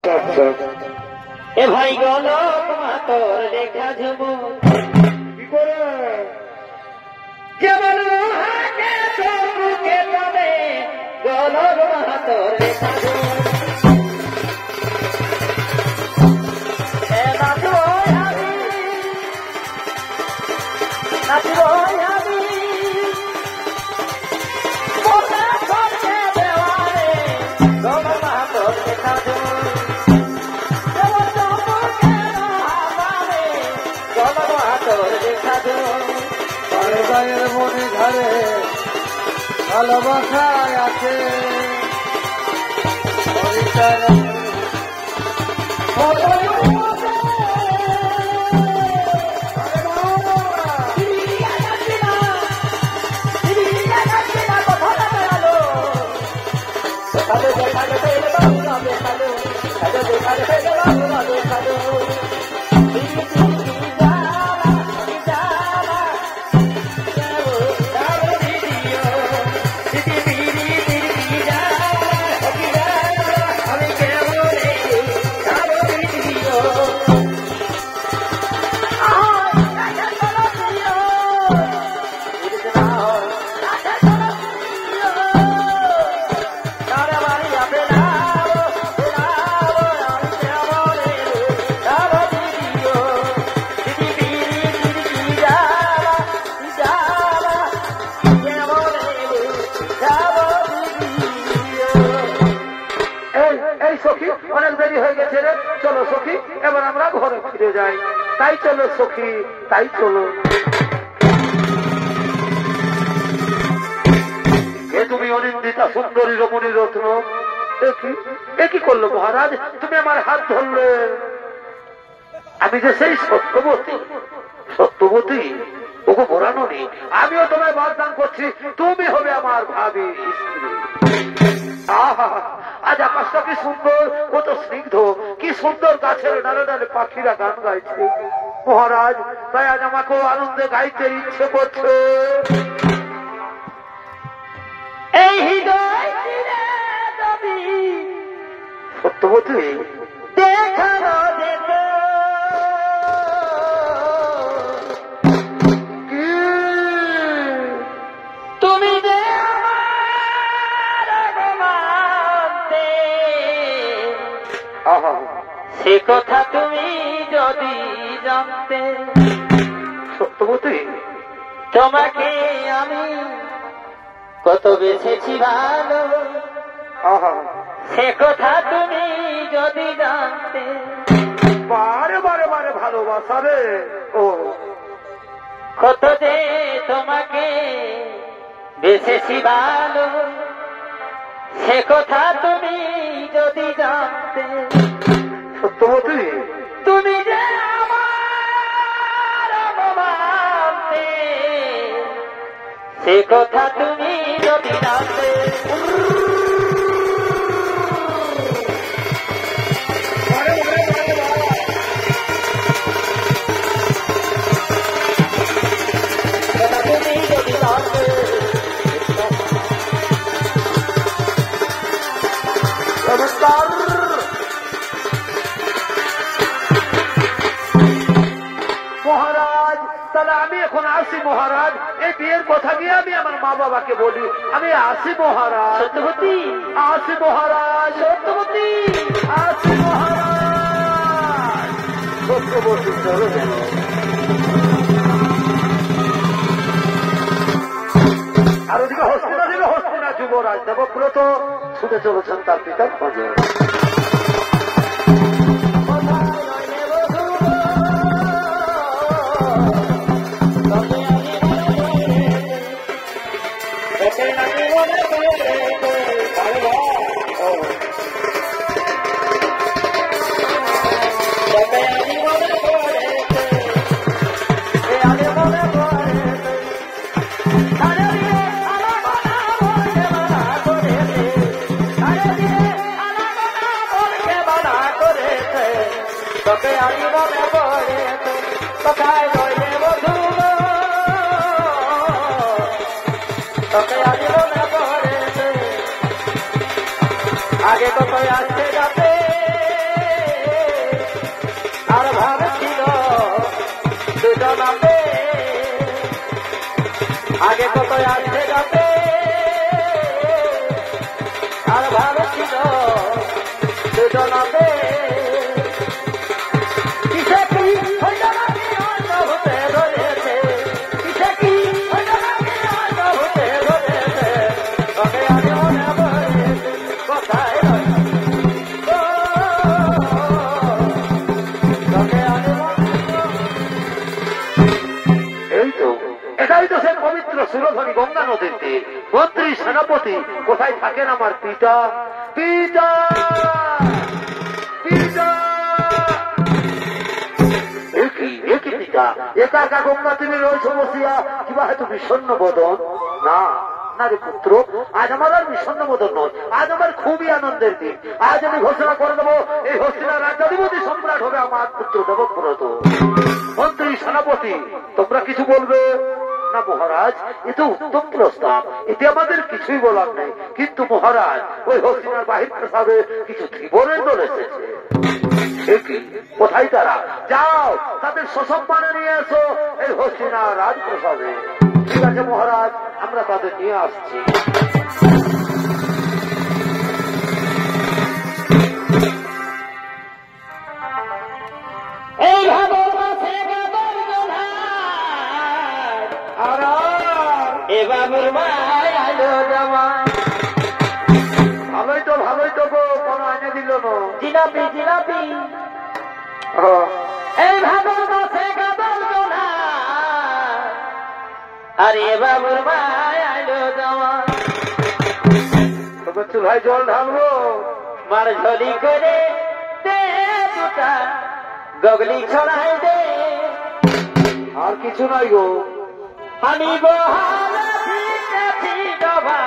এ ভাই গলক মাতর দেখা যাব কি করে কেবল হাতে চোখে যাবে গলক মাতর দেখা যাব এ নাচো আমি নাচো আমি মোটা করতে দেওয়ারে গলক মাতর দেখা যাব মনে ঘরে ভালোবাসায় আছে অনেক দেরি হয়ে গেছে রে, চলো সখী এবার আমরা ঘরে ফিরে যাই। তাই চলো সখী, তাই চলো। এ তুমি অনিন্দিতা সুন্দরী রমণী রত্ন, এ কি করলো মহারাজ? তুমি আমার হাত ধরলে। আমি যে সেই সত্যবতী, সত্যবতী ওকে বলানো নেই। আমিও তোমায় বারদান করছি, তুমি হবে আমার ভাবি স্ত্রী। আজ আকাশটা কি সুন্দর, কত স্নিগ্ধ, কি সুন্দর গাছের ডালে ডালে পাখিরা গান গাইছে মহারাজ। তাই আজ আমাকেও আনন্দে গাইতে ইচ্ছে করছে। এই হৃদয় সত্যবতী দেখানো যেত তুমি যে সে কথা তুমি যদি জানতে। সত্যবতী তোমাকে আমি কত বেছেছি ভালো, সে কথা তুমি যদি জানতে। বারে বারে বারে ভালোবাসা রে, ও কত যে তোমাকে বেছেছি ভালো, সে কথা তুমি যদি জানতে। সত্যবতী তুমি যে আমার মানতে, সে কথা তুমি যদি জানতে। মহারাজ তাহলে আমি এখন আসি মহারাজ। এই বিয়ের কথা গিয়ে আমি আমার মা বাবাকে বলি। আমি আসি মহারাজ। সত্যবতী আসি মহারাজ। সত্যবতী আসি মহারাজ। সত্যবতী চলো। আর ওদিকে হস্তিনা যুবরাজ দেবব্রত ছুটে চলেছেন তার পিতার খোঁজে। आगे तो कोई आते जाते আগে কত আসতে যাবে আর ভালো ছিল দুজনাতে কিসে কি হইল নাকি হয়তো হতে ধরেছে কিসে কি হইল নাকি হয়তো হতে ধরেছে তবে আগে মনে পড়েছে কোথায় এটাই তো সে পবিত্র সুরধনী গঙ্গা নদীর তীর মন্ত্রী সেনাপতি কোথায় থাকেন আমার পিতা পিতা পিতা একই পিতা একা একা গঙ্গা তীরে রয়েছে বসিয়া কিবা হয়তো বিষণ্ণ বদন না না রে পুত্র আজ আমার আর বিষণ্ণ বদন নয় আজ আমার খুবই আনন্দের দিন আজ আমি ঘোষণা করে দেবো এই হস্তিনার রাজ্যাধিপতি সম্রাট হবে আমার পুত্র দেবব্রত মন্ত্রী সেনাপতি তোমরা কিছু বলবে না মহারাজ এ তো উত্তম প্রস্তাব এতে আমাদের কিছুই বলার নেই কিন্তু মহারাজ ওই হস্তিনার বাহির প্রসাদে কিছু ত্রিবরের দল এসেছে কোথায় তারা যাও তাদের সসম্মানে নিয়ে এসো এই হস্তিনার রাজপ্রসাদে ঠিক আছে মহারাজ আমরা তাদের নিয়ে আসছি ভালোই তো গো কোনো আইনে দিল না জিলাপি জিলাপি এই ভাগবত আরে বাবুর ভাই আইলো জওয়ান তবে চুলায় জল ঢালবো মার ঝলি করে দে দুটা গগলি ছড়াই দে আর কিছু নাই গো আমি বহালা ঠিক আছি ডবা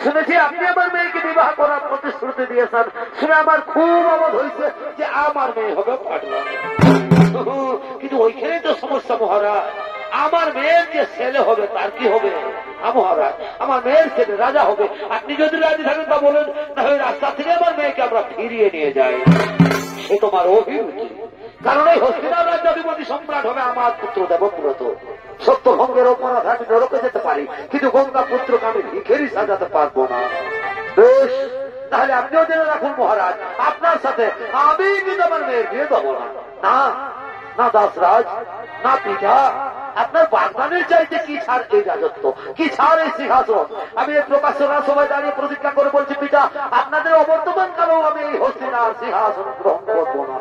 শুনেছি আপনি আমার মেয়েকে বিবাহ করার প্রতিশ্রুতি দিয়েছেন শুনে আমার খুব অবাক হয়েছে যে আমার মেয়ে হবে পাগলা কিন্তু ওইখানে তো সমস্যা মহারাজ আমার মেয়ের যে ছেলে হবে তার কি হবে মহারাজ আমার মেয়ের ছেলে রাজা হবে আপনি যদি রাজি থাকেন তা বলেন তাহলে রাস্তা থেকে আমার মেয়েকে আমরা ফিরিয়ে নিয়ে যাই সে তোমার অভিরুচি কারণ এই হস্তিনার রাজ্যাধিপতি সম্রাট হবে আমার পুত্র দেবব্রত সত্যভঙ্গের অপরাধ আমি নরকে যেতে পারি কিন্তু গঙ্গা পুত্রকে আমি ভিখেরই সাজাতে পারবো না বেশ তাহলে আপনিও জেনে রাখুন মহারাজ আপনার সাথে আমি কিন্তু আমার মেয়ের বিয়ে দেবো না না না দাসরাজ না পিতা আপনার বাগদানের চাইতে কি ছাড় এই রাজত্ব কি ছাড় এই সিংহাসন আমি এই প্রকাশনা সবাই দাঁড়িয়ে প্রতিজ্ঞা করে বলছি পিতা আপনাদের অবর্তমান কালেও আমি এই হস্তিনার সিংহাসন গ্রহণ করবো না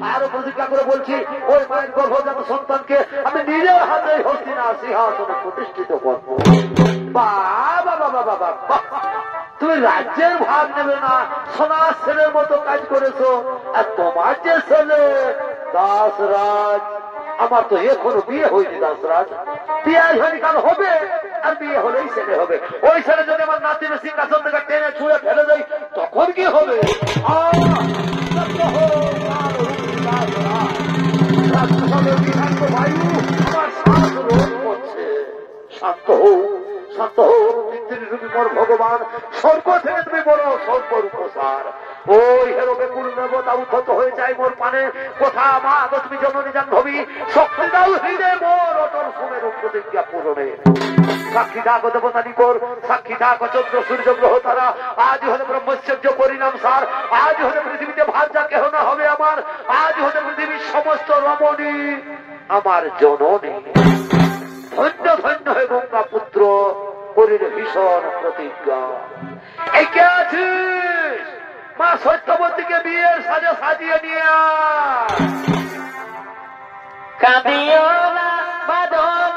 আরো প্রতিজ্ঞা করে বলছি ওই মায়ের গর্ভজাত সন্তানকে আমি নিজের হাতে হস্তিনার সিংহাসনে প্রতিষ্ঠিত করবো বাবা বাবা বাবা তুমি রাজ্যের ভাগ নেবে না সোনার ছেলের মতো কাজ করেছো আর তোমার যে ছেলে দাসরাজ আমার তো এখনো বিয়ে হয়নি দাসরাজ বিয়ে হয়নি কাল হবে আর বিয়ে হলেই ছেলে হবে ওই ছেলে যদি আমার নাতির সিংহাসন থেকে টেনে ছুঁড়ে ফেলে দেয় তখন কি হবে বায়ু আমার শ্বাস রোধ করছে শান্ত হোক শান্ত হোক পৃথিবী মোর ভগবান স্বর্গ থেকে তুমি বলো স্বর্গ রূপসার ওই হেরোকে কুল নেবতা উদ্ধত হয়ে হয়ে যায় মোর পানে কোথা মা গো তুমি জননী জাহ্নবী শক্তি দাও হৃদে মোর অটল সুমের প্রতিজ্ঞা পূরণে সাক্ষী থাকো দেবতা নিকর সাক্ষী থাকো চন্দ্র সূর্য গ্রহ তারা আজ হলে ব্রহ্মচর্য পরিণাম সার আজ হলে পৃথিবীতে ভাষা কেহ না হবে আমার আজ হলে পৃথিবীর সমস্ত রমণী আমার জননী ধন্য ধন্য হে গঙ্গা পুত্র করিল ভীষণ প্রতিজ্ঞা এই কে আছিস মা সত্যবতীকে বিয়ের সাজে সাজিয়ে নিয়ে কাঁদিও না বাদল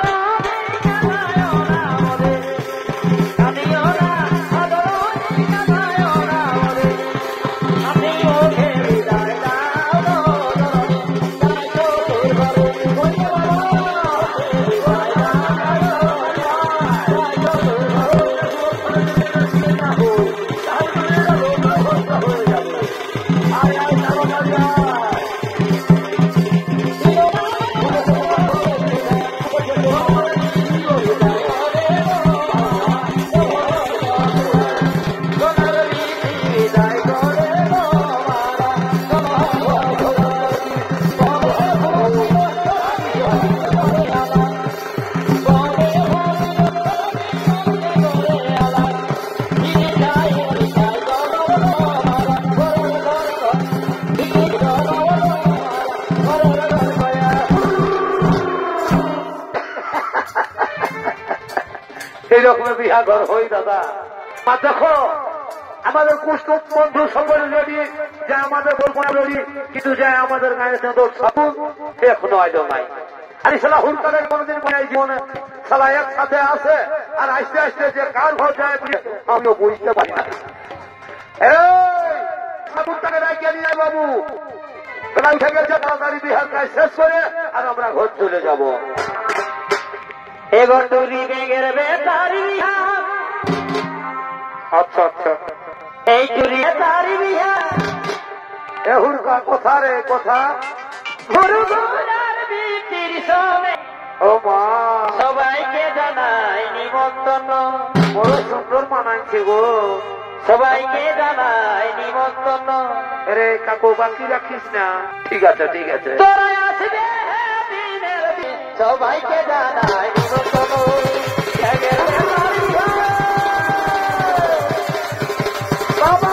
এইরকম বিহা ঘর হই দাদা মা দেখো আমাদের কুষ্ঠ বন্ধু সকল রেডি যে আমাদের বলবনা রেডি কিন্তু যে আমাদের গায়ে সাপুন এখনো আইলো নাই আর সালা হুরকারের কোনদিন মনে জীবনে সালা একসাথে আসে আর আস্তে আস্তে যে কার ঘর যায় আমিও বুঝতে পারি না সাপুনটাকে ডাকিয়ে নিয়ে বাবু বেলা উঠে গেছে তাড়াতাড়ি বিহার কাজ শেষ করে আর আমরা ঘর চলে যাব এগো তুরি বেগের বেতারি বিহার আচ্ছা আচ্ছা এই তুরি বেতারি বিহার এ হুরকা কথা রে কথা গুরু গুরার বিটির সবে ও মা সবাইকে জানাই নিমন্ত্রণ বড় সুন্দর মানাইছে গো সবাইকে জানাই নিমন্ত্রণ আরে কাকু বাকি রাখিস না ঠিক আছে ঠিক আছে তোরা আসবে দিনের দিন সবাইকে জানাই নিমন্ত্রণ বেগের বেতারি বিহার বাবা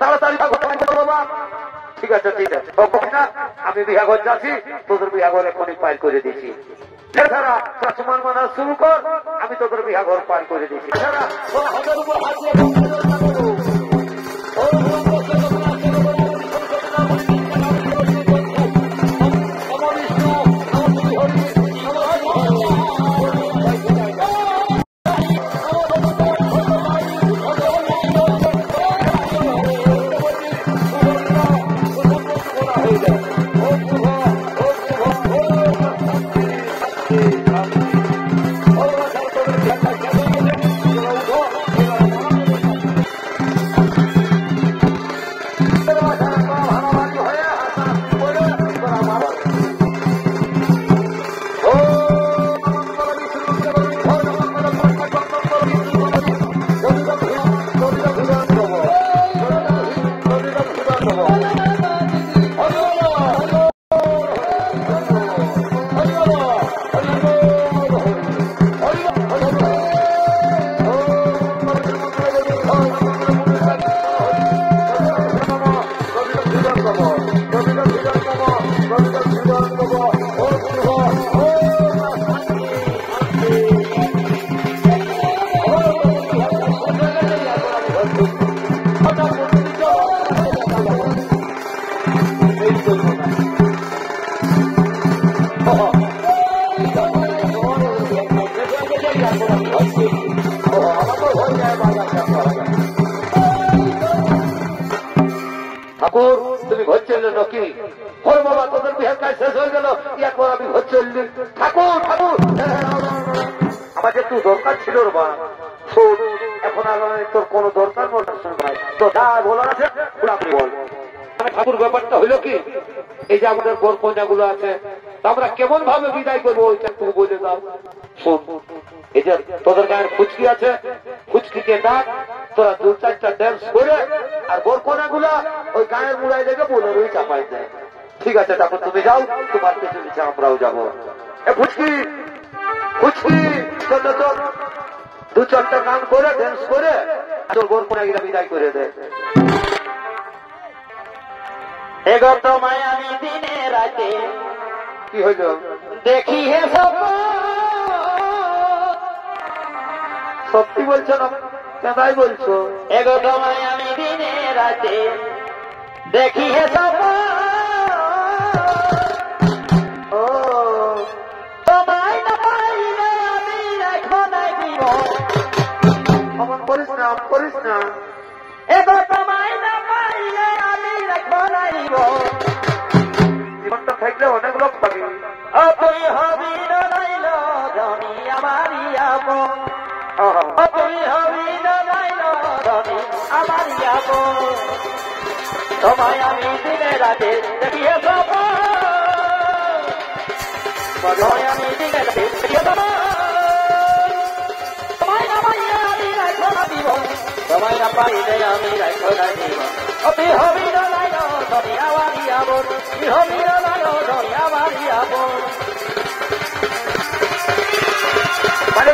তাড়াতাড়ি বাবা ঠিক আছে ঠিক আছে না আমি বিহাঘর যাচ্ছি তোদের বিহাঘর এখনই পার করে দিচ্ছি এছাড়া সমান মানা শুরু কর আমি তোদের বিহাঘর পার করে দিচ্ছি এছাড়া ঠাকুর তুমি ঘর চললে নাকি ওর বাবা তোদের বিহার কাজ শেষ হয়ে গেল ইয়ারপর আমি ঘর চললি ঠাকুর ঠাকুর আমার একটু দরকার ছিল রে বা শোন এখন আর তোর কোনো দরকার বল ভাই তো যা বলার আছে পুরো আপনি বল ঠাকুর ব্যাপারটা হইলো কি, এই যে আমাদের বর কন্যা গুলো আছে, আমরা কেমন ভাবে বিদায় করবো ওইটা একটু বলে দাও। শোন, এই যে তোদের গায়ের ফুচকি আছে, ফুচকিকে ডাক, তোরা 2-4টা ড্যান্স করে, আর বর কন্যা গুলা ওই গায়ের মুড়াই লেগে বোলেরোই চাপাই দেয়। ঠিক আছে, তারপর তুমি যাও, তোমার পেছনে নিচে আমরাও যাবো। এ ফুচকি, ফুচকি, চল চল, 2-4টা গান করে ড্যান্স করে তোর বর কন্যা গিলা বিদায় করে দেয়। এগো তোমায় আমি দিনে রাতে কি হইল? দেখি হে সত্যি বলছো না কেনাই বলছো? এগো তোমায় আমি দিনে রাতে দেখি হে ও তোমায় না পাইলে আমি এখনাই দিব। অমন করিস না, করিস না। এগো তোমায় না পাইলে আমি এখনাই দিব। জীবনটা থাকলে অনেক লোক পাবি। ও তুই হবি নাইল ধনী আমারই আপন। ও তুই হবি নাইল ধনী আমারই আপন। তোমায় আমি দিনে রাতে দেখি হে তোমায় আমি দিনে রাতে দেখি হে তোমায় না পাইলে আমি এখনাই দিব। তোমায় না পাইলে আমি এখনাই দিব। ও তুই হবি নাইল ধনী আমারই আপন। তুই হবি নাইল ধনী আমারই আপন। মানে